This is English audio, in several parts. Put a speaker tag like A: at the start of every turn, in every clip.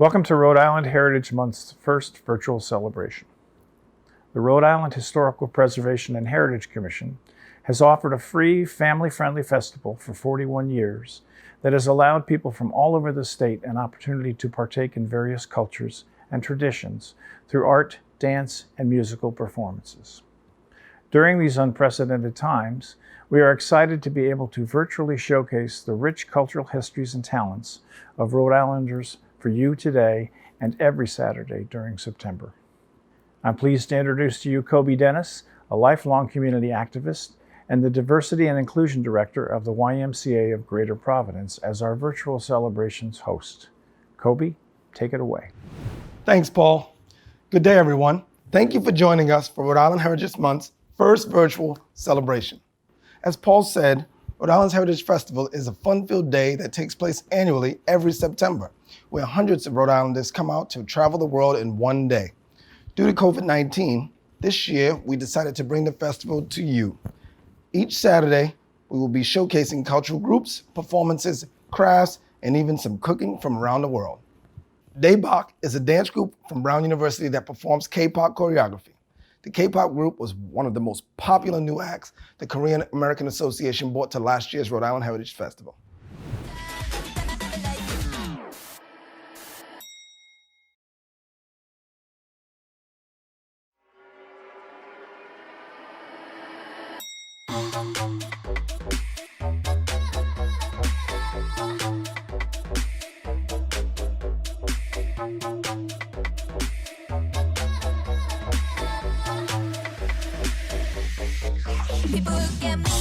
A: Welcome to Rhode Island Heritage Month's first virtual celebration. The Rhode Island Historical Preservation and Heritage Commission has offered a free, family-friendly festival for 41 years that has allowed people from all over the state an opportunity to partake in various cultures and traditions through art, dance, and musical performances. During these unprecedented times, we are excited to be able to virtually showcase the rich cultural histories and talents of Rhode Islanders for you today and every Saturday during September. I'm pleased to introduce to you Kobi Dennis, a lifelong community activist and the Diversity and Inclusion Director of the YMCA of Greater Providence as our virtual celebrations host. Kobi, take it away.
B: Thanks, Paul. Good day, everyone. Thank you for joining us for Rhode Island Heritage Month's first virtual celebration. As Paul said, Rhode Island's Heritage Festival is a fun-filled day that takes place annually every September, where hundreds of Rhode Islanders come out to travel the world in one day. Due to COVID-19, this year we decided to bring the festival to you. Each Saturday, we will be showcasing cultural groups, performances, crafts, and even some cooking from around the world. DAEBAK is a dance group from Brown University that performs K-pop choreography. The K-pop group was one of the most popular new acts the Korean American Association brought to last year's Rhode Island Heritage Festival.
C: People look at me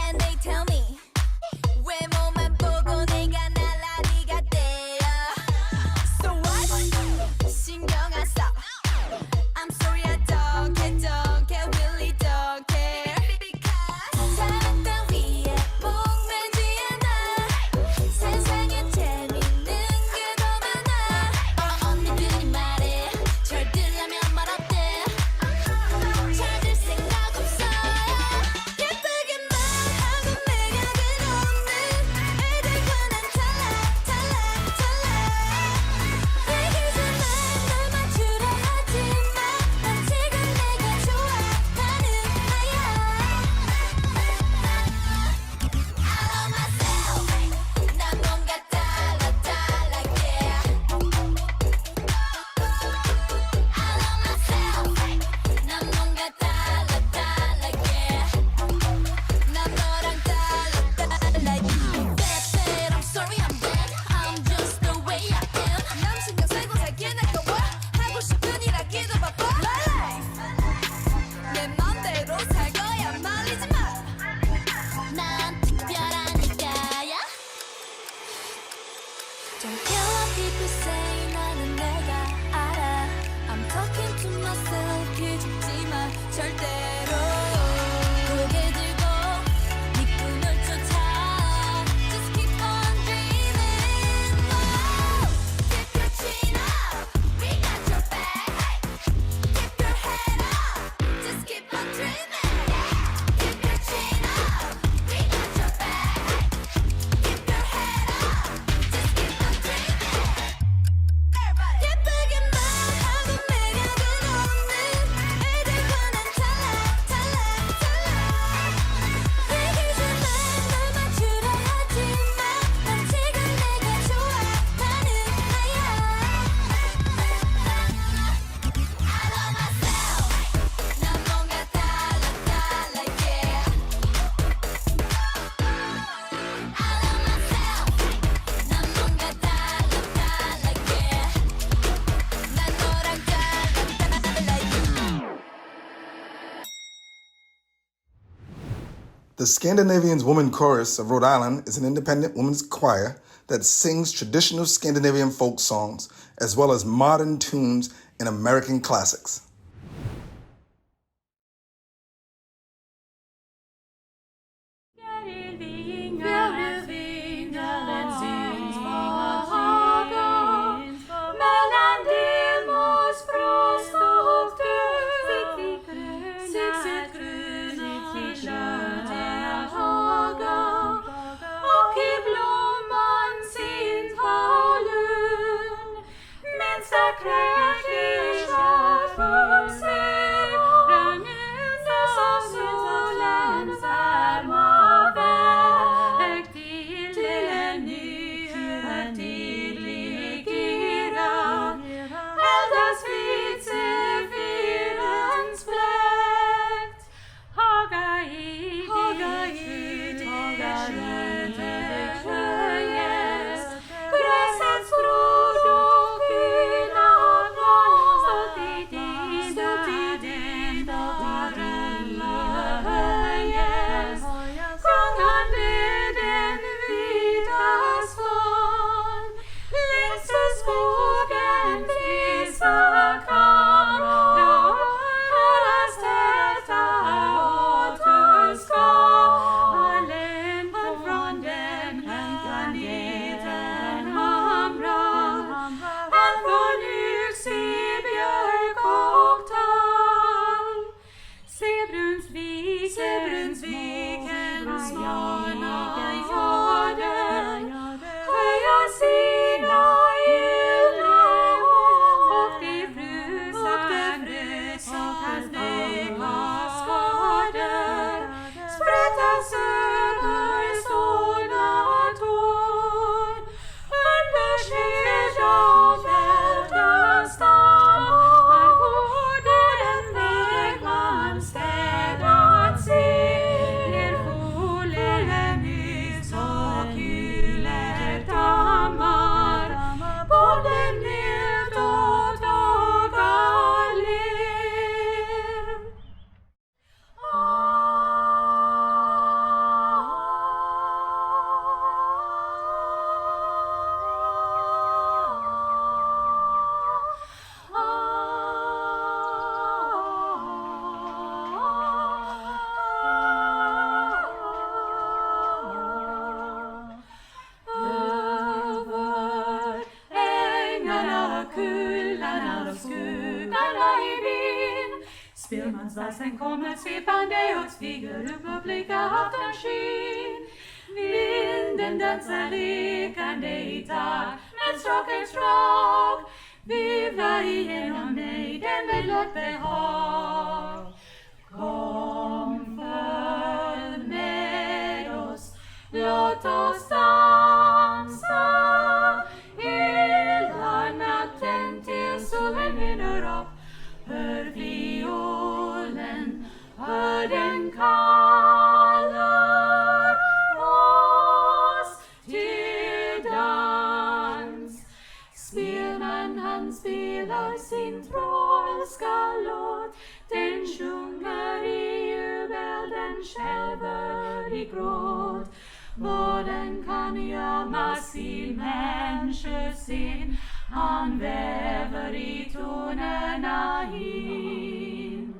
C: and they tell me 외모만 보고 내가 날라리 같대요. So what? 신경 안 써. I'm sorry I don't care, really don't care. Because 사랑 따위에 목매지 않아. 세상에 재밌는 게 더 많아. 언니들이 말해 절 들으면 말 어때? 찾을 생각 없어.
B: The Scandinavian Women Chorus of Rhode Island is an independent women's choir that sings traditional Scandinavian folk songs as well as modern tunes and American classics.
D: Morgens viken smala jorden, höja sina gyllene och de frusande kaskader sprättas över stålna tår. Under skedan välta stammar både en väg man städat ser fulle nyss och gyller dammar både nöd och dagar ler. Över ängarna, kullarna och skuggarna i vind spelmansvalsen kommer svepande och stiger upp och blickar aftonskyn. Vinden dansar lekande i takt med stråkens stråk vivlar igenom nejden med lätt behag. Kom, följ med oss, låt oss dansa hela natten till solen hinner upp. Hör violen, hör den kallar oss till dans. Spelman han spelar sin trolska låt, den sjunger i jubel, den skälver i gråt. Vad den kan gömma sin människosinn, han väver i tonerna in.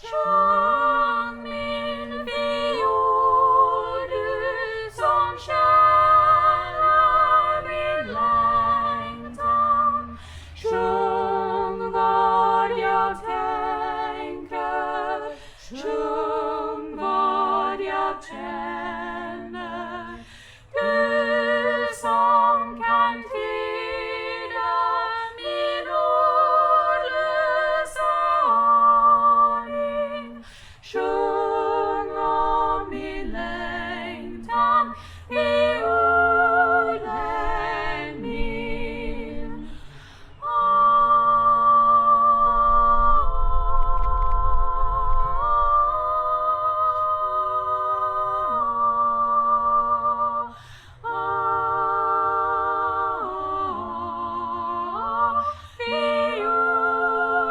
D: Sjung min fiol, du som känner min längtan. Sjung vad jag tänker, sjung vad jag känner. Du som kan tyda min ordlösa aning. Sjung om min längtan i orden min.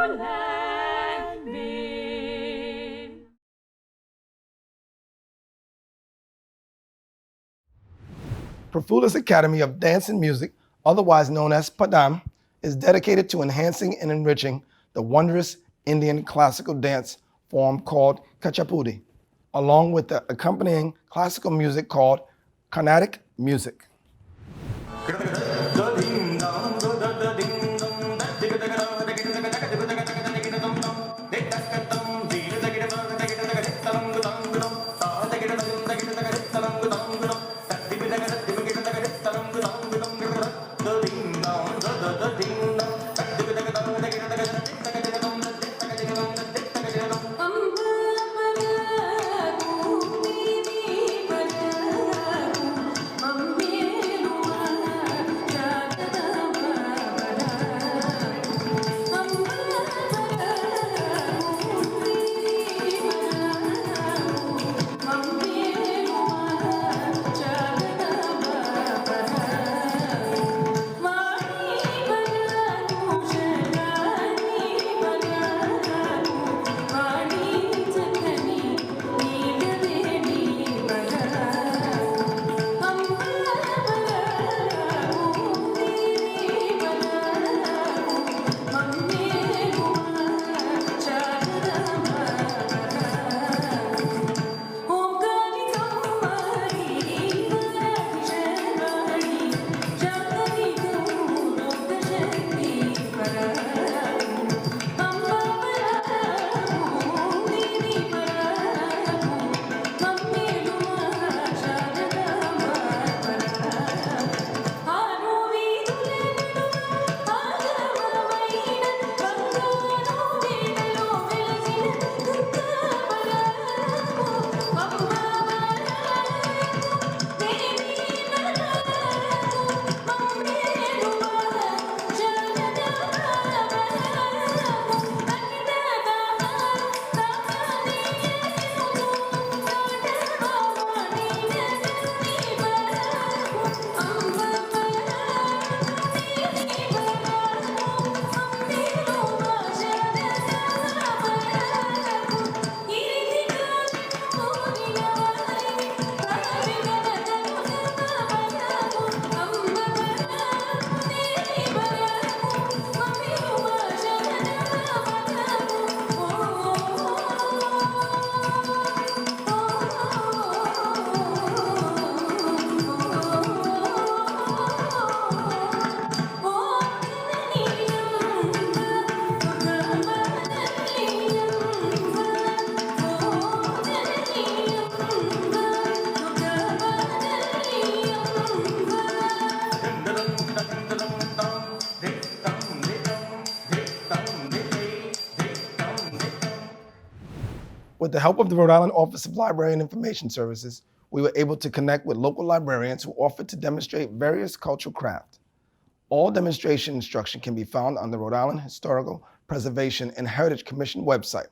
D: Violen min.
B: Profula's Academy of Dance and Music, otherwise known as PADAM, is dedicated to enhancing and enriching the wondrous Indian classical dance form called Kuchipudi, along with the accompanying classical music called Carnatic music.
C: Mummy
B: With the help of the Rhode Island Office of Library and Information Services, we were able to connect with local librarians who offered to demonstrate various cultural crafts. All demonstration instruction can be found on the Rhode Island Historical Preservation and Heritage Commission website.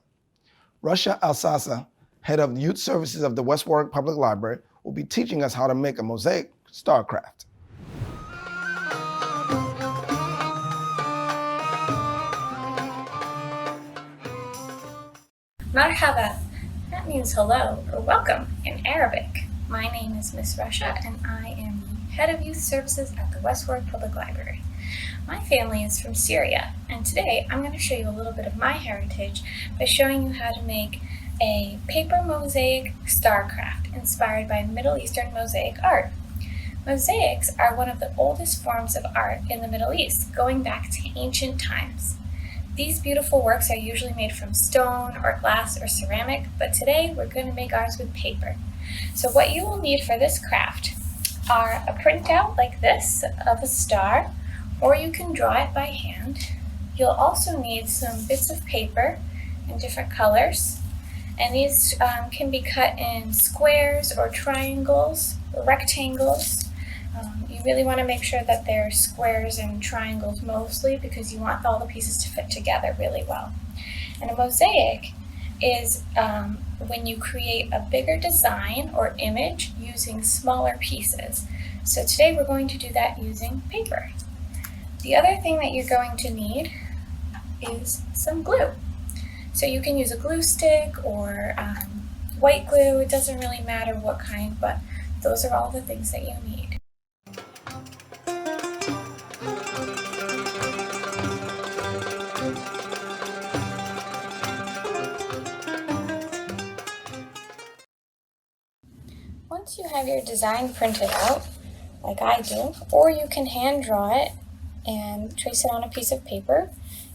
B: Rashaa Al-Sasah, head of youth services of the West Warwick Public Library, will be teaching us how to make a mosaic starcraft.
E: Marhaba, that means hello or welcome in Arabic. My name is Miss Rashaa and I am the head of youth services at the West Warwick Public Library. My family is from Syria, and today I'm going to show you a little bit of my heritage by showing you how to make a paper mosaic starcraft inspired by Middle Eastern mosaic art. Mosaics are one of the oldest forms of art in the Middle East, going back to ancient times. These beautiful works are usually made from stone or glass or ceramic, but today we're going to make ours with paper. So what you will need for this craft are a printout like this of a star, or you can draw it by hand. You'll also need some bits of paper in different colors, and these can be cut in squares or triangles or rectangles. You really want to make sure that they're squares and triangles mostly because you want all the pieces to fit together really well. And a mosaic is when you create a bigger design or image using smaller pieces. So today we're going to do that using paper. The other thing that you're going to need is some glue. So you can use a glue stick or white glue, it doesn't really matter what kind, but those are all the things that you need. Once you have your design printed out, like I do, or you can hand draw it and trace it on a piece of paper,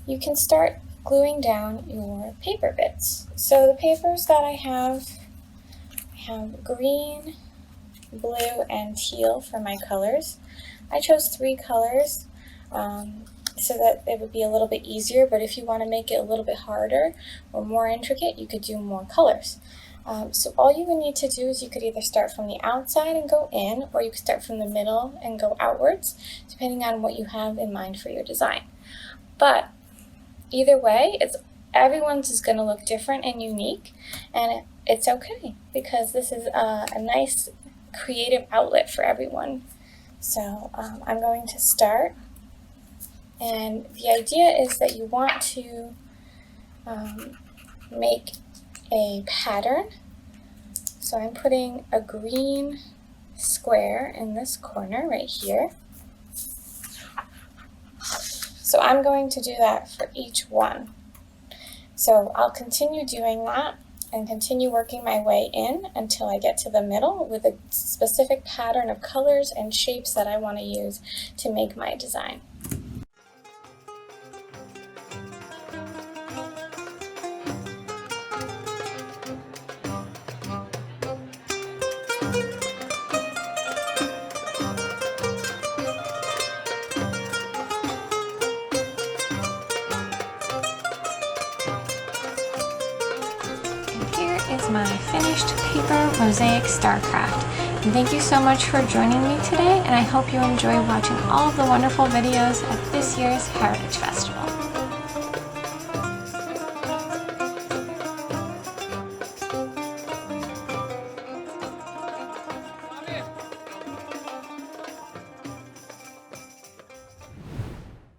E: you can start gluing down your paper bits. So the papers that I have green, blue, and teal for my colors. I chose 3 colors so that it would be a little bit easier, but if you want to make it a little bit harder or more intricate, you could do more colors. So all you would need to do is you could either start from the outside and go in, or you could start from the middle and go outwards, depending on what you have in mind for your design. But either way, everyone's is going to look different and unique, and it's okay because this is a nice creative outlet for everyone. So I'm going to start, and the idea is that you want to make a pattern. So I'm putting a green square in this corner right here. So I'm going to do that for each one. So I'll continue doing that and continue working my way in until I get to the middle with a specific pattern of colors and shapes that I want to use to make my design. Is my finished paper mosaic starcraft. And thank you so much for joining me today, and I hope you enjoy watching all of the wonderful videos at this year's Heritage Festival.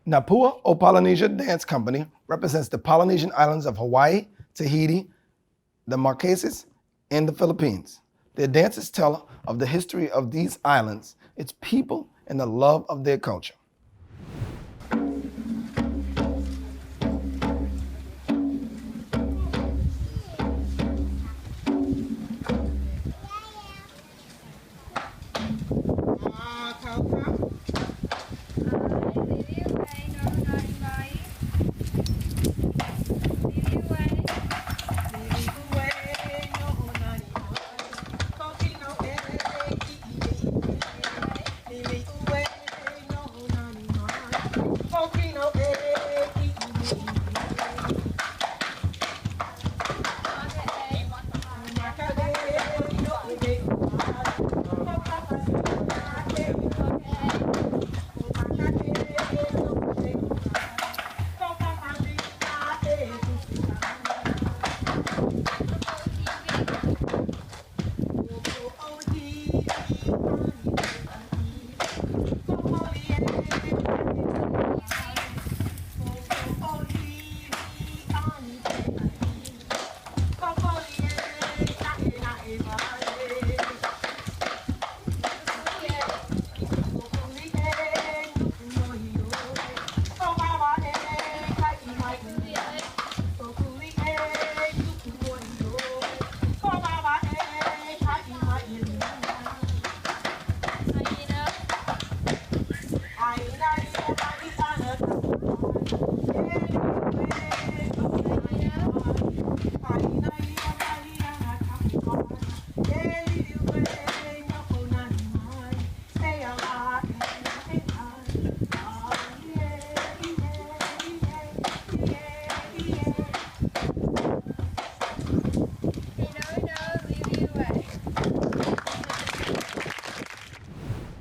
B: Napua, or Polynesia Dance Company, represents the Polynesian islands of Hawaii, Tahiti, the Marquesas, and the Philippines. Their dances tell of the history of these islands, its people, and the love of their culture.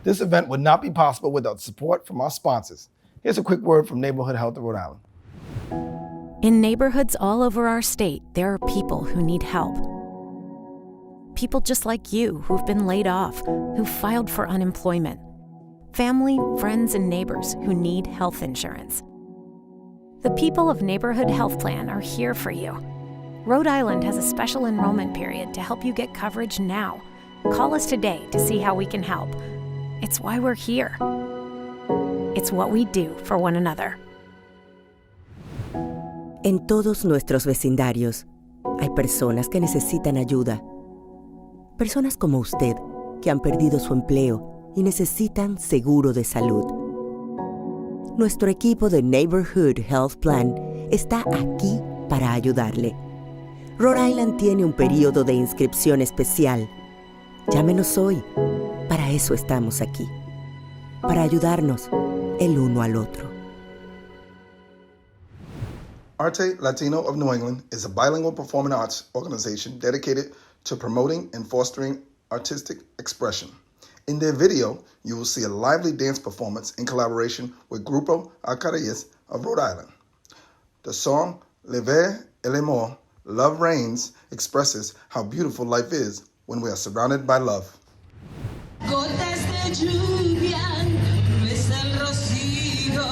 B: This event would not be possible without support from our sponsors. Here's a quick word from Neighborhood Health of Rhode Island.
F: In neighborhoods all over our state, there are people who need help. People just like you who've been laid off, who filed for unemployment. Family, friends, and neighbors who need health insurance. The people of Neighborhood Health Plan are here for you. Rhode Island has a special enrollment period to help you get coverage now. Call us today to see how we can help. It's why we're here. It's what we do for one another.
G: En todos nuestros vecindarios hay personas que necesitan ayuda. Personas como usted que han perdido su empleo y necesitan seguro de salud. Nuestro equipo de Neighborhood Health Plan está aquí para ayudarle. Rhode Island tiene un periodo de inscripción especial. Llámenos hoy. Para eso estamos aquí. Para ayudarnos el uno al otro.
B: Arte, Latino of New England is a bilingual performing arts organization dedicated to promoting and fostering artistic expression. In their video, you will see a lively dance performance in collaboration with Grupo Arepas of Rhode Island. The song Loether el amor, Love Reigns, expresses how beautiful life is when we are surrounded by love.
H: Gotas de lluvia, no es el rocío,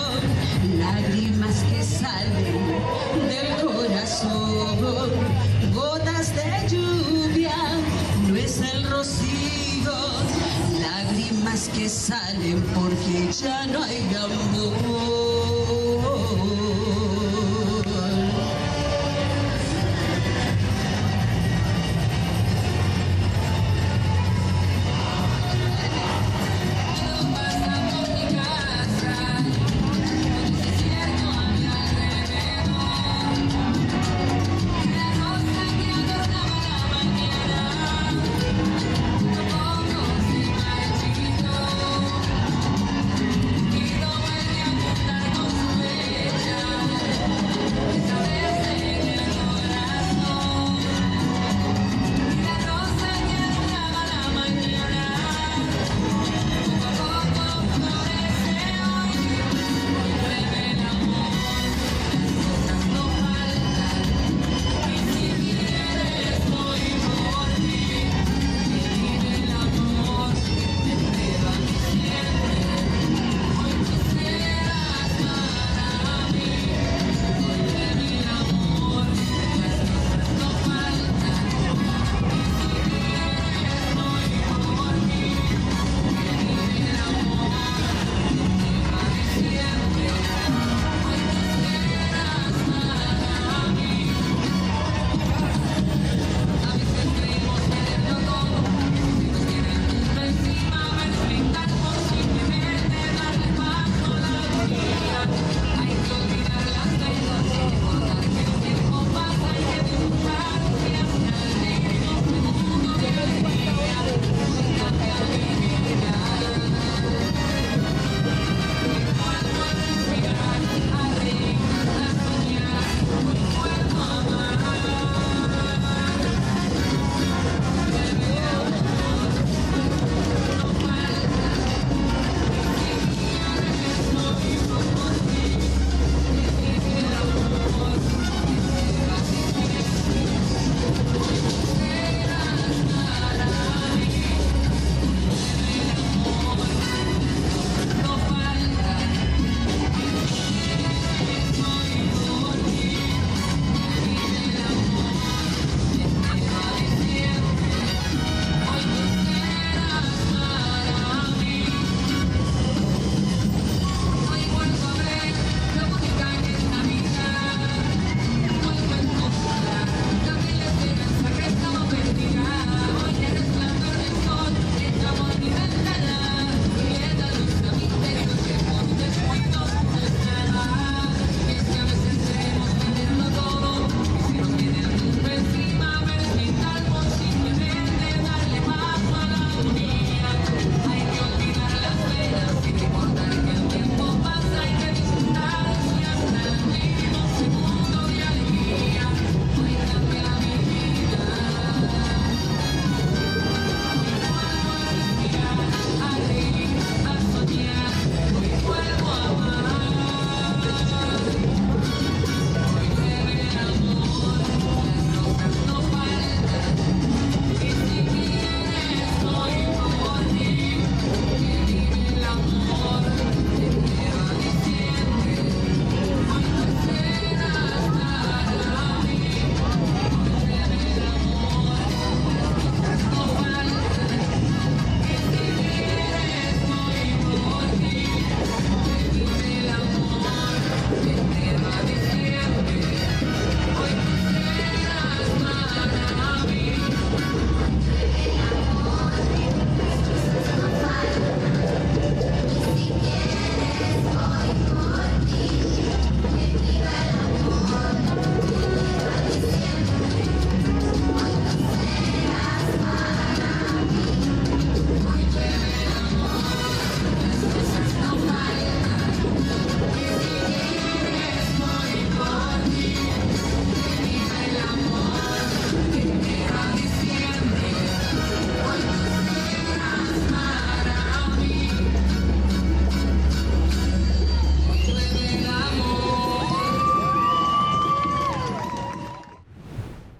H: lágrimas que salen del corazón. Gotas de lluvia, no es el rocío, lágrimas que salen porque ya no hay amor.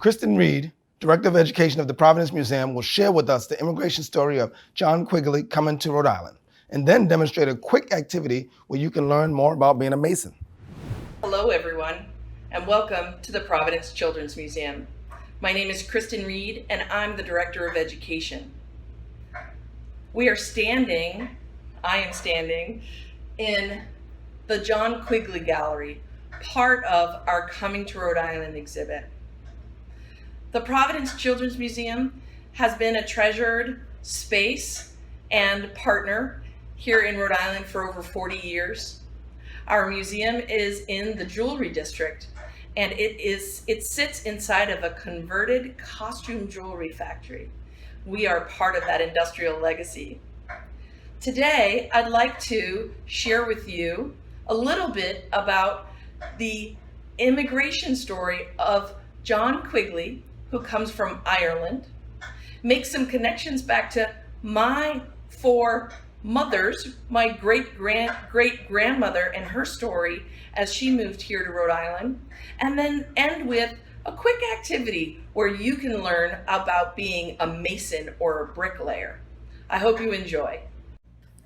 B: Kristen Reed, Director of Education of the Providence Museum, will share with us the immigration story of John Quigley coming to Rhode Island, and then demonstrate a quick activity where you can learn more about being a Mason.
I: Hello everyone, and welcome to the Providence Children's Museum. My name is Kristen Reed, and I'm the Director of Education. I am standing in the John Quigley Gallery, part of our Coming to Rhode Island exhibit. The Providence Children's Museum has been a treasured space and partner here in Rhode Island for over 40 years. Our museum is in the Jewelry District, and it sits inside of a converted costume jewelry factory. We are part of that industrial legacy. Today, I'd like to share with you a little bit about the immigration story of John Quigley, who comes from Ireland, make some connections back to my four mothers, my great-grandmother and her story as she moved here to Rhode Island, and then end with a quick activity where you can learn about being a mason or a bricklayer. I hope you enjoy.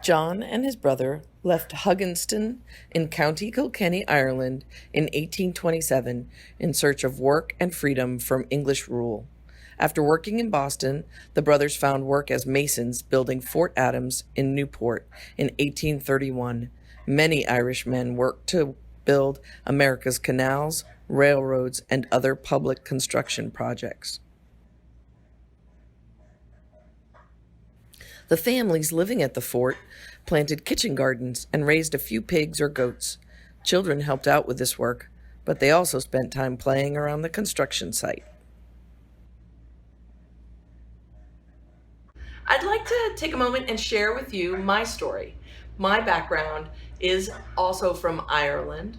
J: John and his brother left Hugginston in County Kilkenny, Ireland in 1827 in search of work and freedom from English rule. After working in Boston, the brothers found work as masons building Fort Adams in Newport in 1831. Many Irish men worked to build America's canals, railroads, and other public construction projects. The families living at the fort planted kitchen gardens and raised a few pigs or goats. Children helped out with this work, but they also spent time playing around the construction site. I'd like to take a moment and share with you my story. My background is also from Ireland,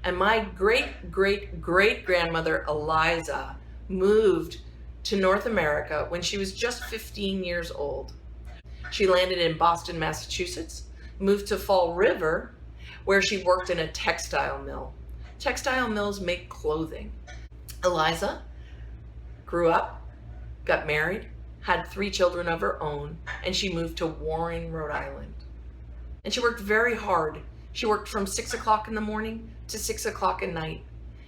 J: and my great-great-great-grandmother Eliza moved to North America when she was just 15 years old. She landed in Boston, Massachusetts, moved to Fall River, where she worked in a textile mill. Textile mills make clothing. Eliza grew up, got married, had 3 children of her own, and she moved to Warren, Rhode Island. And she worked very hard. She worked from 6 o'clock in the morning to 6 o'clock at night,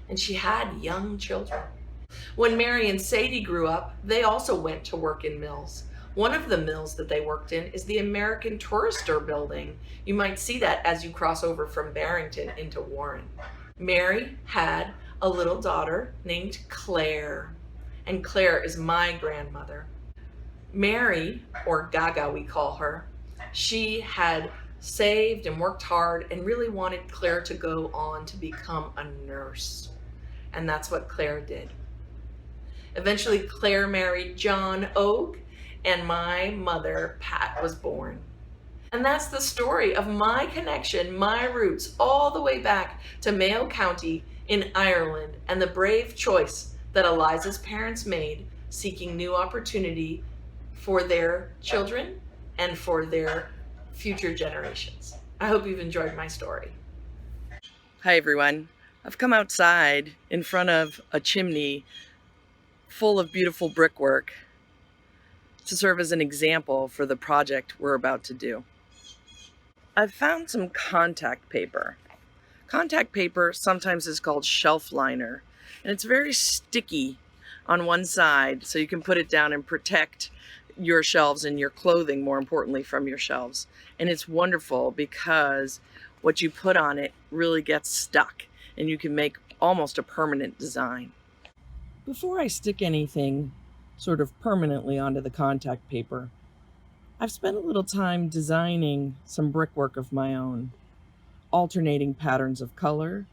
J: and she had young children. When Mary and Sadie grew up, they also went to work in mills. One of the mills that they worked in is the American Tourister building. You might see that as you cross over from Barrington into Warren. Mary had a little daughter named Claire, and Claire is my grandmother. Mary, or Gaga we call her, she had saved and worked hard and really wanted Claire to go on to become a nurse. And that's what Claire did. Eventually, Claire married John Ogue, and my mother, Pat, was born. And that's the story of my connection, my roots, all the way back to Mayo County in Ireland, and the brave choice that Eliza's parents made, seeking new opportunity for their children and for their future generations. I hope you've enjoyed my story. Hi everyone. I've come outside in front of a chimney full of beautiful brickwork to serve as an example for the project we're about to do. I've found some contact paper. Contact paper sometimes is called shelf liner, and it's very sticky on one side, so you can put it down and protect your shelves and your clothing, more importantly, from your shelves. And it's wonderful because what you put on it really gets stuck, and you can make almost a permanent design. Before I stick anything sort of permanently onto the contact paper, I've spent a little time designing some brickwork of my own, alternating patterns of color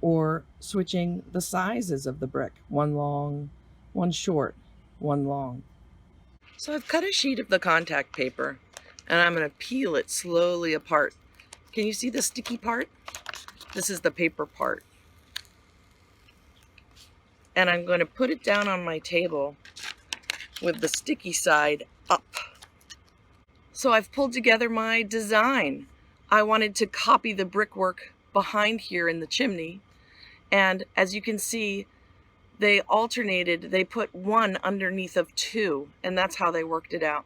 J: or switching the sizes of the brick, one long, one short, one long. So I've cut a sheet of the contact paper and I'm going to peel it slowly apart. Can you see the sticky part? This is the paper part. And I'm going to put it down on my table with the sticky side up. So I've pulled together my design. I wanted to copy the brickwork behind here in the chimney. And as you can see,
I: they alternated, they put one underneath of two, and that's how they worked it out.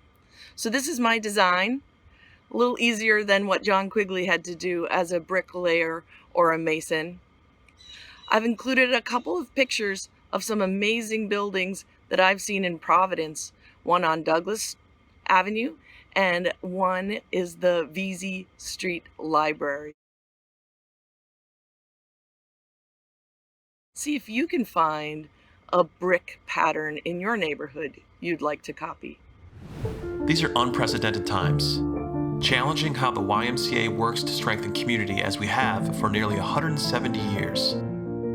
I: So this is my design, a little easier than what John Quigley had to do as a bricklayer or a mason. I've included a couple of pictures of some amazing buildings that I've seen in Providence, one on Douglas Avenue, and one is the Vesey Street Library. See if you can find a brick pattern in your neighborhood you'd like to copy.
K: These are unprecedented times, challenging how the YMCA works to strengthen community as we have for nearly 170 years.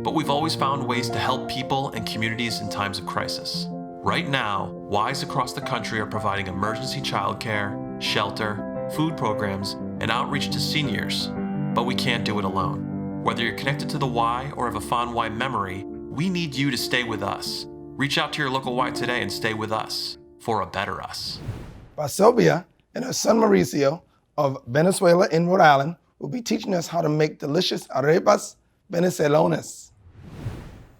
K: But we've always found ways to help people and communities in times of crisis. Right now, Ys across the country are providing emergency childcare, shelter, food programs, and outreach to seniors. But we can't do it alone. Whether you're connected to the Y or have a fond Y memory, we need you to stay with us. Reach out to your local Y today and stay with us for a better us.
B: Sylvia and her son Mauricio of Venezuela in Rhode Island will be teaching us how to make delicious arepas venezolanas.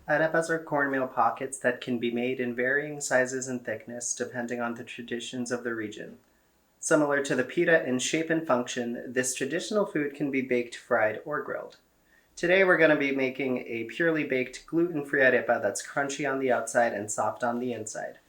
L: Arepas are cornmeal pockets that can be made in varying sizes and thickness depending on the traditions of the region. Similar to the pita in shape and function, this traditional food can be baked, fried, or grilled. Today we're going to be making a purely baked gluten-free arepa that's crunchy on the outside and soft on the inside.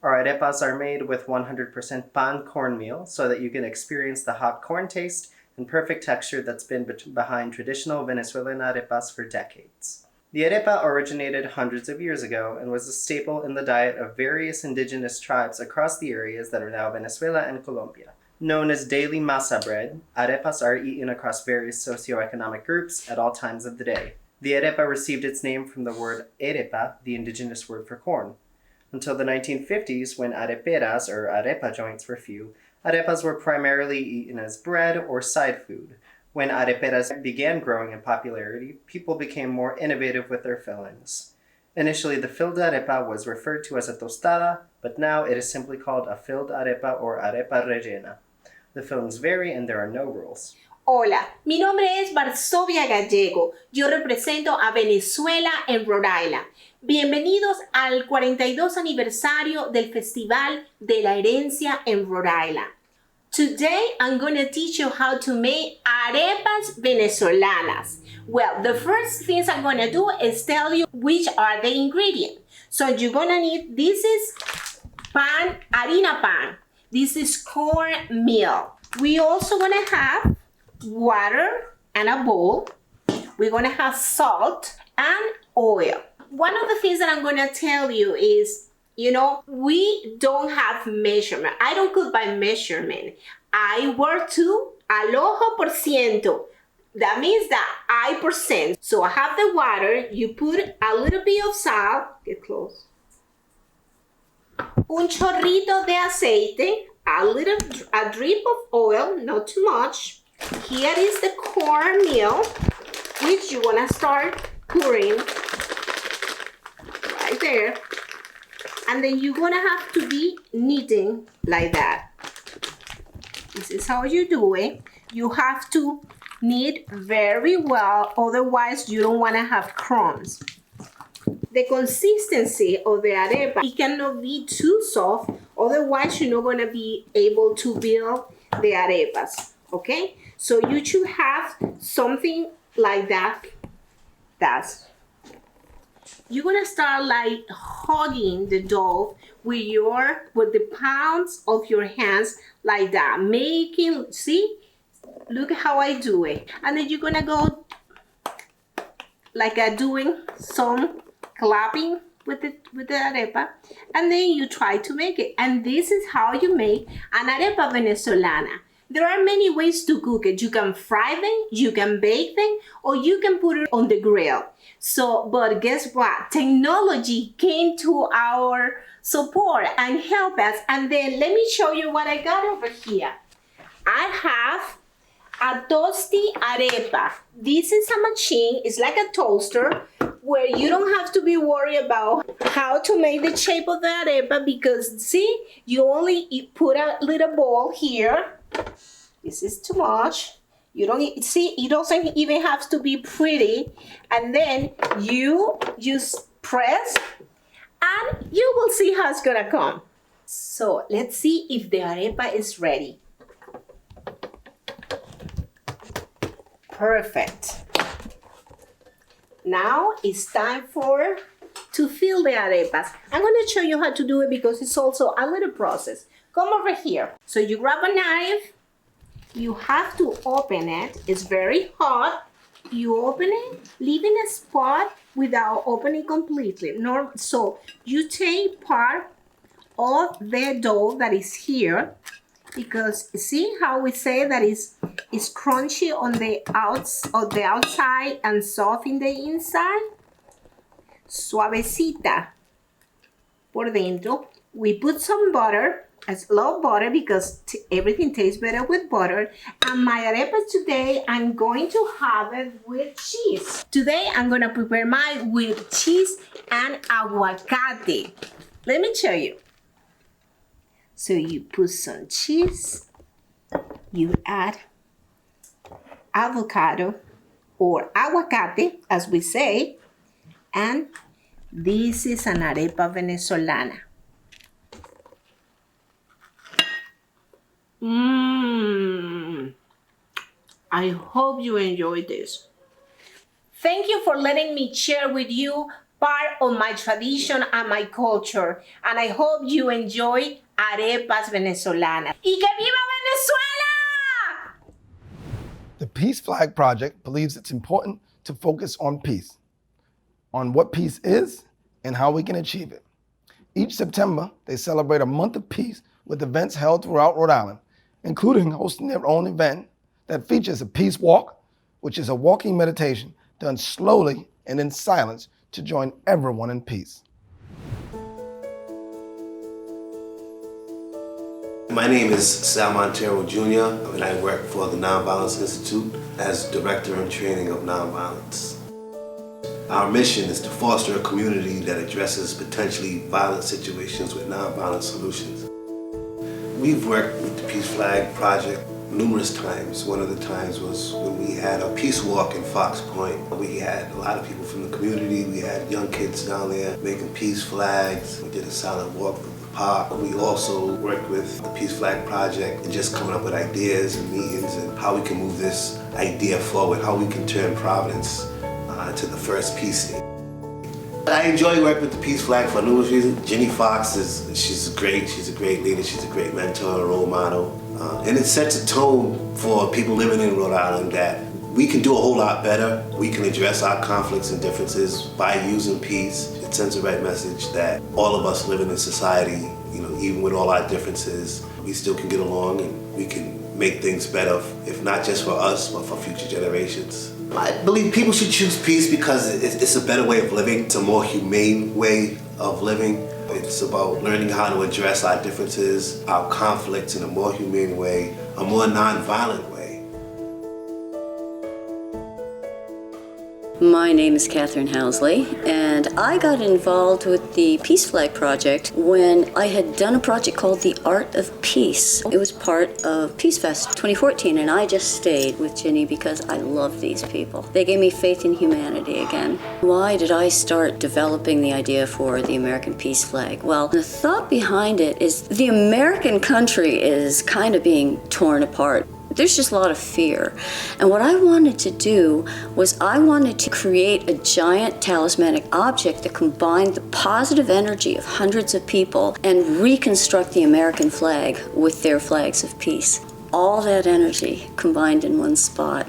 L: Our arepas are made with 100% pan cornmeal so that you can experience the hot corn taste and perfect texture that's been behind traditional Venezuelan arepas for decades. The arepa originated hundreds of years ago and was a staple in the diet of various indigenous tribes across the areas that are now Venezuela and Colombia. Known as daily masa bread, arepas are eaten across various socioeconomic groups at all times of the day. The arepa received its name from the word arepa, the indigenous word for corn. Until the 1950s, when areperas or arepa joints were few, arepas were primarily eaten as bread or side food. When areperas began growing in popularity, people became more innovative with their fillings. Initially, the filled arepa was referred to as a tostada, but now it is simply called a filled arepa or arepa rellena. The fillings vary and there are no rules.
M: Hola, mi nombre es Varsovia Gallego. Yo represento a Venezuela en Rhode Island. Bienvenidos al 42 aniversario del Festival de la Herencia en Rhode Island. Today, I'm going to teach you how to make arepas venezolanas. Well, the first things I'm going to do is tell you which are the ingredients. So you're going to need, this is pan, harina pan. This is cornmeal. We also going to have water and a bowl. We're going to have salt and oil. One of the things that I'm going to tell you is, we don't have measurement. I don't cook by measurement. I work to al ojo por ciento. That means that I percent. So I have the water. You put a little bit of salt. Get close. Un chorrito de aceite. A drip of oil, not too much. Here is the cornmeal, which you want to start pouring right there. And then you're going to have to be kneading like that. This is how you do it. You have to knead very well, otherwise you don't want to have crumbs. The consistency of the arepa, it cannot be too soft, otherwise you're not going to be able to build the arepas, okay? So you should have something like that. You're going to start like hugging the dough with the palms of your hands like that, see? Look how I do it. And then you're going to go like doing some clapping with the arepa, and then you try to make it. And this is how you make an arepa venezolana. There are many ways to cook it. You can fry them, you can bake them, or you can put it on the grill. But guess what? Technology came to our support and help us. And then let me show you what I got over here. I have a toasty arepa. This is a machine. It's like a toaster where you don't have to be worried about how to make the shape of the arepa, because see, you put a little ball here. This is too much. You don't see, it doesn't even have to be pretty. And then you just press, and you will see how it's gonna come. So let's see if the arepa is ready. Perfect. Now it's time to fill the arepas. I'm gonna show you how to do it because it's also a little process. Come over here. So you grab a knife, you have to open it. It's very hot. You open it, leaving a spot without opening completely. So you take part of the dough that is here, because see how we say that it's crunchy on the outside and soft in the inside. Suavecita por dentro. We put some butter. I love butter because everything tastes better with butter. And my arepas today, I'm going to have it with cheese. Today, I'm going to prepare mine with cheese and aguacate. Let me show you. So you put some cheese, you add avocado or aguacate, as we say, and this is an arepa venezolana. I hope you enjoyed this. Thank you for letting me share with you part of my tradition and my culture. And I hope you enjoy Arepas Venezolanas. ¡Y que viva Venezuela!
B: The Peace Flag Project believes it's important to focus on peace, on what peace is and how we can achieve it. Each September, they celebrate a month of peace with events held throughout Rhode Island, including hosting their own event that features a peace walk, which is a walking meditation done slowly and in silence to join everyone in peace.
N: My name is Sal Montero Jr., and I work for the Nonviolence Institute as Director in Training of Nonviolence. Our mission is to foster a community that addresses potentially violent situations with nonviolent solutions. We've worked with the Peace Flag Project numerous times. One of the times was when we had a peace walk in Fox Point. We had a lot of people from the community. We had young kids down there making peace flags. We did a silent walk through the park. We also worked with the Peace Flag Project and just coming up with ideas and meetings and how we can move this idea forward, how we can turn Providence to the first peace state. I enjoy working with the Peace Flag for numerous reasons. Jenny Fox she's great leader, she's a great mentor, a role model. And it sets a tone for people living in Rhode Island that we can do a whole lot better. We can address our conflicts and differences by using peace. It sends the right message that all of us living in society, even with all our differences, we still can get along and we can make things better, if not just for us, but for future generations. I believe people should choose peace because it's a better way of living. It's a more humane way of living. It's about learning how to address our differences, our conflicts in a more humane way, a more non-violent way.
O: My name is Catherine Housley, and I got involved with the Peace Flag Project when I had done a project called The Art of Peace. It was part of Peace Fest 2014, and I just stayed with Ginny because I love these people. They gave me faith in humanity again. Why did I start developing the idea for the American Peace Flag? Well, the thought behind it is the American country is kind of being torn apart. There's just a lot of fear. And what I wanted to do was I wanted to create a giant talismanic object that combined the positive energy of hundreds of people and reconstruct the American flag with their flags of peace. All that energy combined in one spot.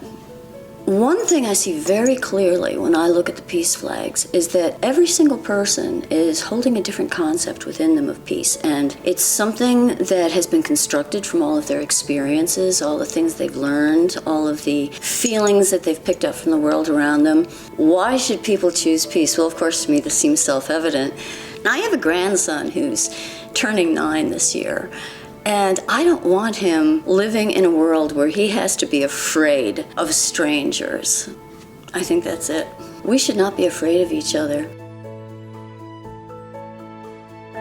O: One thing I see very clearly when I look at the peace flags is that every single person is holding a different concept within them of peace, and it's something that has been constructed from all of their experiences, all the things they've learned, all of the feelings that they've picked up from the world around them. Why should people choose peace? Well, of course, to me, this seems self-evident. I have a grandson who's turning 9 this year. And I don't want him living in a world where he has to be afraid of strangers. I think that's it. We should not be afraid of each other.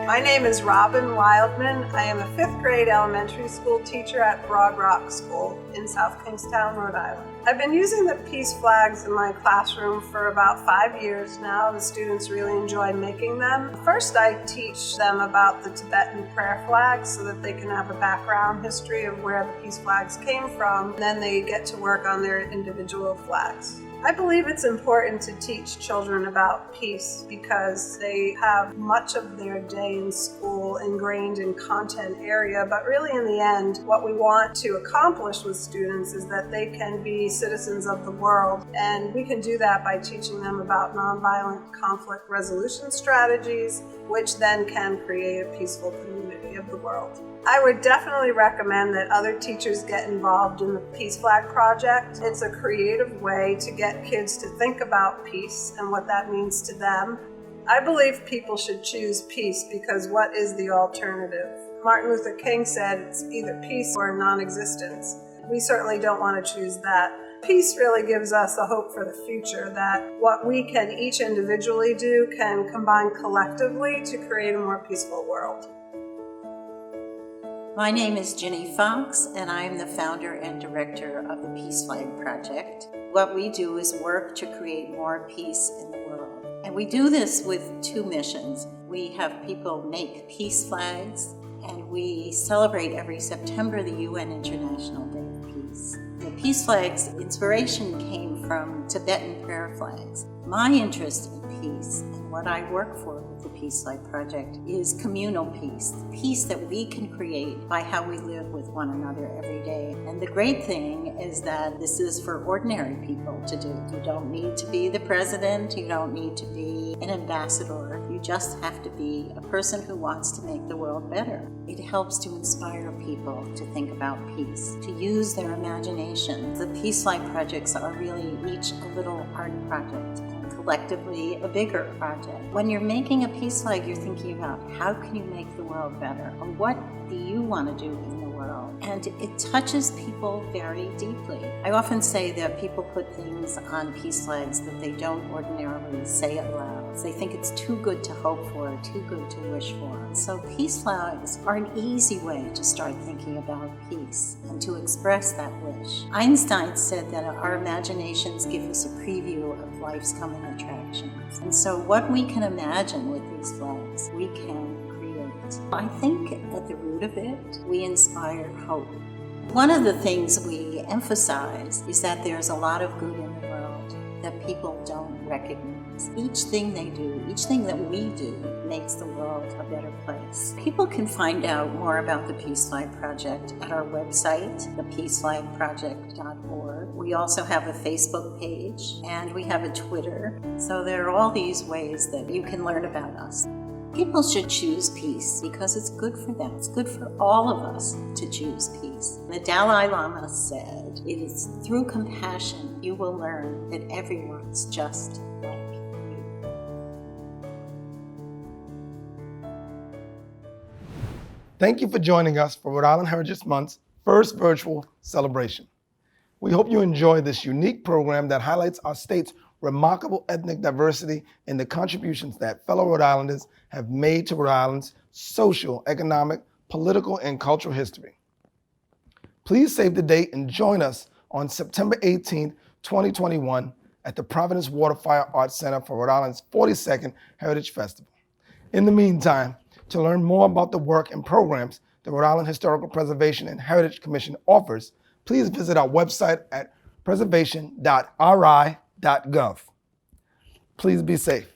P: My name is Robin Wildman. I am a 5th grade elementary school teacher at Broad Rock School in South Kingstown, Rhode Island. I've been using the peace flags in my classroom for about 5 years now. The students really enjoy making them. First, I teach them about the Tibetan prayer flags so that they can have a background history of where the peace flags came from. Then they get to work on their individual flags. I believe it's important to teach children about peace because they have much of their day in school ingrained in content area, but really in the end, what we want to accomplish with students is that they can be citizens of the world, and we can do that by teaching them about nonviolent conflict resolution strategies, which then can create a peaceful community of the world. I would definitely recommend that other teachers get involved in the Peace Flag Project. It's a creative way to get kids to think about peace and what that means to them. I believe people should choose peace because what is the alternative? Martin Luther King said it's either peace or non-existence. We certainly don't want to choose that. Peace really gives us a hope for the future that what we can each individually do can combine collectively to create a more peaceful world.
Q: My name is Ginny Fox, and I am the founder and director of the Peace Flag Project. What we do is work to create more peace in the world. And we do this with 2 missions. We have people make peace flags, and we celebrate every September the UN International Day of Peace. The peace flags inspiration came from Tibetan prayer flags. My interest in peace and what I work for with the Peace Flag Project is communal peace, peace that we can create by how we live with one another every day. And the great thing is that this is for ordinary people to do. You don't need to be the president, you don't need to be an ambassador, you just have to be a person who wants to make the world better. It helps to inspire people to think about peace, to use their imagination. The Peace Flag Projects are really each a little art project, collectively a bigger project. When you're making a peace flag, you're thinking about how can you make the world better, or what do you want to do in the world? And it touches people very deeply. I often say that people put things on peace flags that they don't ordinarily say aloud. They think it's too good to hope for, too good to wish for. So peace flags are an easy way to start thinking about peace and to express that wish. Einstein said that our imaginations give us a preview of life's coming attractions. And so what we can imagine with these flags, we can create. I think at the root of it, we inspire hope. One of the things we emphasize is that there's a lot of good in the world that people don't recognize. Each thing they do, each thing that we do, makes the world a better place. People can find out more about the Peace Flag Project at our website, thepeaceflagproject.org. We also have a Facebook page, and we have a Twitter. So there are all these ways that you can learn about us. People should choose peace because it's good for them. It's good for all of us to choose peace. The Dalai Lama said, "It is through compassion you will learn that everyone's just like you."
B: Thank you for joining us for Rhode Island Heritage Month's first virtual celebration. We hope you enjoy this unique program that highlights our state's remarkable ethnic diversity and the contributions that fellow Rhode Islanders have made to Rhode Island's social, economic, political, and cultural history. Please save the date and join us on September 18, 2021 at the Providence Waterfire Arts Center for Rhode Island's 42nd Heritage Festival. In the meantime, to learn more about the work and programs the Rhode Island Historical Preservation and Heritage Commission offers, please visit our website at preservation.ri.gov. Please be safe.